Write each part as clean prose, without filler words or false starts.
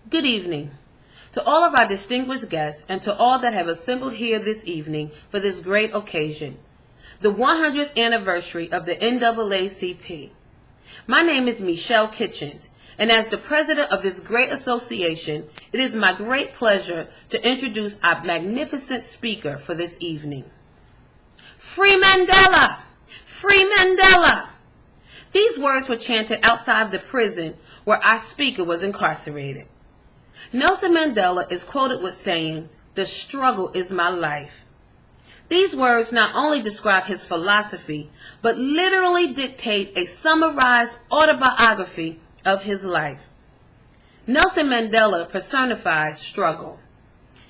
Good evening to all of our distinguished guests and to all that have assembled here this evening for this great occasion, the 100th anniversary of the NAACP. My name is Michelle Kitchens, and as the president of this great association, it is my great pleasure to introduce our magnificent speaker for this evening. Free Mandela! Free Mandela! These words were chanted outside the prison where our speaker was incarcerated. Nelson Mandela is quoted with saying, "The struggle is my life." These words not only describe his philosophy, but literally dictate a summarized autobiography of his life. Nelson Mandela personifies struggle.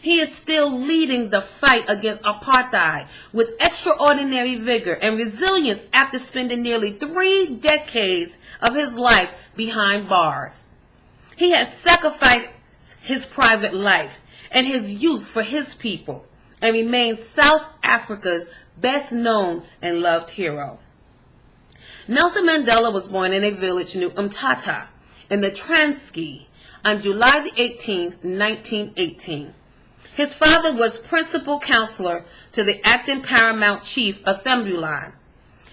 He is still leading the fight against apartheid with extraordinary vigor and resilience after spending nearly 3 decades of his life behind bars. He has sacrificed his private life and his youth for his people and remains South Africa's best known and loved hero. Nelson Mandela was born in a village near Umtata in the Transkei on July 18, 1918. His father was principal counselor to the acting paramount chief of Thembulan.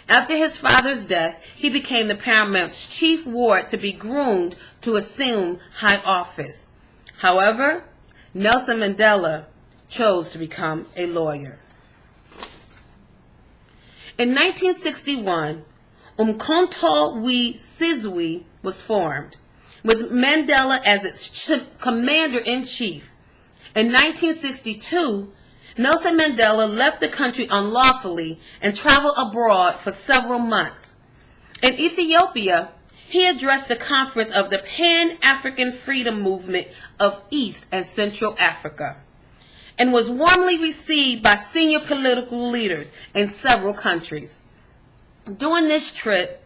After his father's death, he became the paramount's chief ward to be groomed to assume high office. However, Nelson Mandela chose to become a lawyer. In 1961, Umkhonto we Sizwe was formed, with Mandela as its commander-in-chief. In 1962, Nelson Mandela left the country unlawfully and traveled abroad for several months. In Ethiopia, he addressed the conference of the Pan-African Freedom Movement of East and Central Africa and was warmly received by senior political leaders in several countries. During this trip,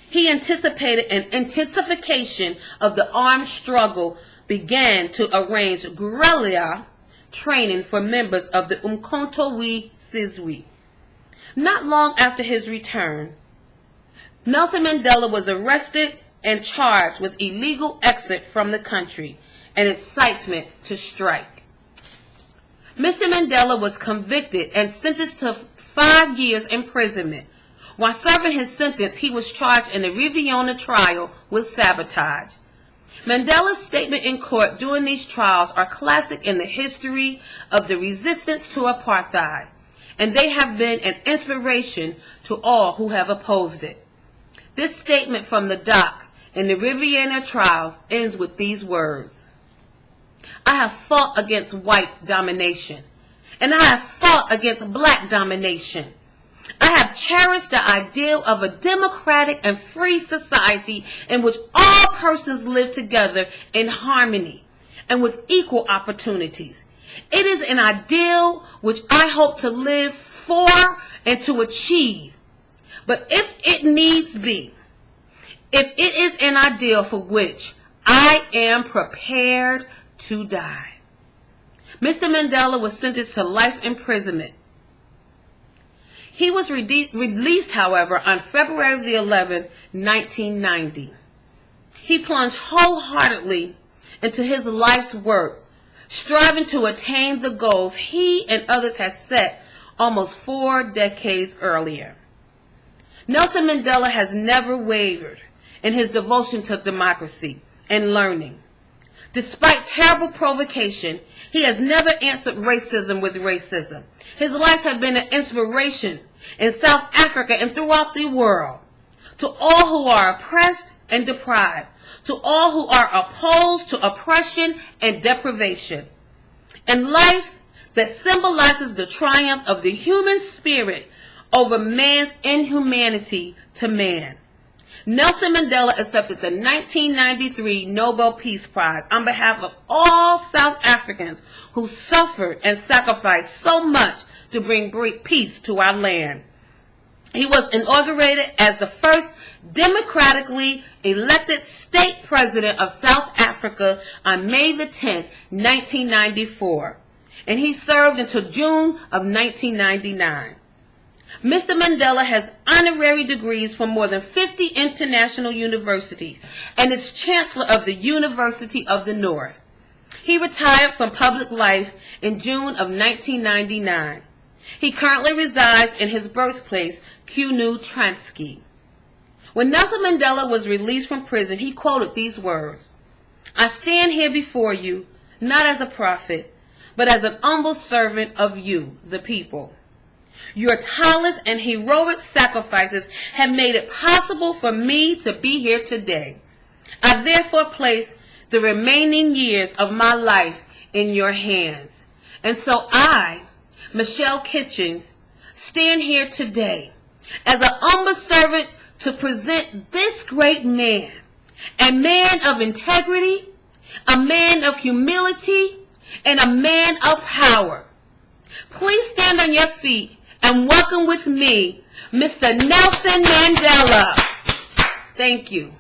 he anticipated an intensification of the armed struggle, began to arrange guerrilla training for members of the Umkhonto we Sizwe. Not long after his return, Nelson Mandela was arrested and charged with illegal exit from the country and incitement to strike. Mr. Mandela was convicted and sentenced to 5 years imprisonment. While serving his sentence, he was charged in the Rivonia trial with sabotage. Mandela's statement in court during these trials are classic in the history of the resistance to apartheid, and they have been an inspiration to all who have opposed it. This statement from the dock in the Rivonia trials ends with these words: "I have fought against white domination, and I have fought against black domination. I have cherished the ideal of a democratic and free society in which all persons live together in harmony and with equal opportunities. It is an ideal which I hope to live for and to achieve. But if it needs be, if it is an ideal for which I am prepared to die." Mr. Mandela was sentenced to life imprisonment. He was released, however, on February the 11th, 1990. He plunged wholeheartedly into his life's work, striving to attain the goals he and others had set almost 4 decades earlier. Nelson Mandela has never wavered in his devotion to democracy and learning. Despite terrible provocation, he has never answered racism with racism. His life has been an inspiration in South Africa and throughout the world. To all who are oppressed and deprived, to all who are opposed to oppression and deprivation, and life that symbolizes the triumph of the human spirit over man's inhumanity to man. Nelson Mandela accepted the 1993 Nobel Peace Prize on behalf of all South Africans who suffered and sacrificed so much to bring peace to our land. He was inaugurated as the first democratically elected state president of South Africa on May the 10th, 1994, and he served until June of 1999. Mr. Mandela has honorary degrees from more than 50 international universities and is Chancellor of the University of the North. He retired from public life in June of 1999. He currently resides in his birthplace, Kunu-Transky. When Nelson Mandela was released from prison, he quoted these words, "I stand here before you, not as a prophet, but as an humble servant of you, the people. Your tireless and heroic sacrifices have made it possible for me to be here today. I therefore place the remaining years of my life in your hands." And so I, Michelle Kitchens, stand here today as an humble servant to present this great man, a man of integrity, a man of humility, and a man of power. Please stand on your feet and welcome with me Mr. Nelson Mandela. Thank you.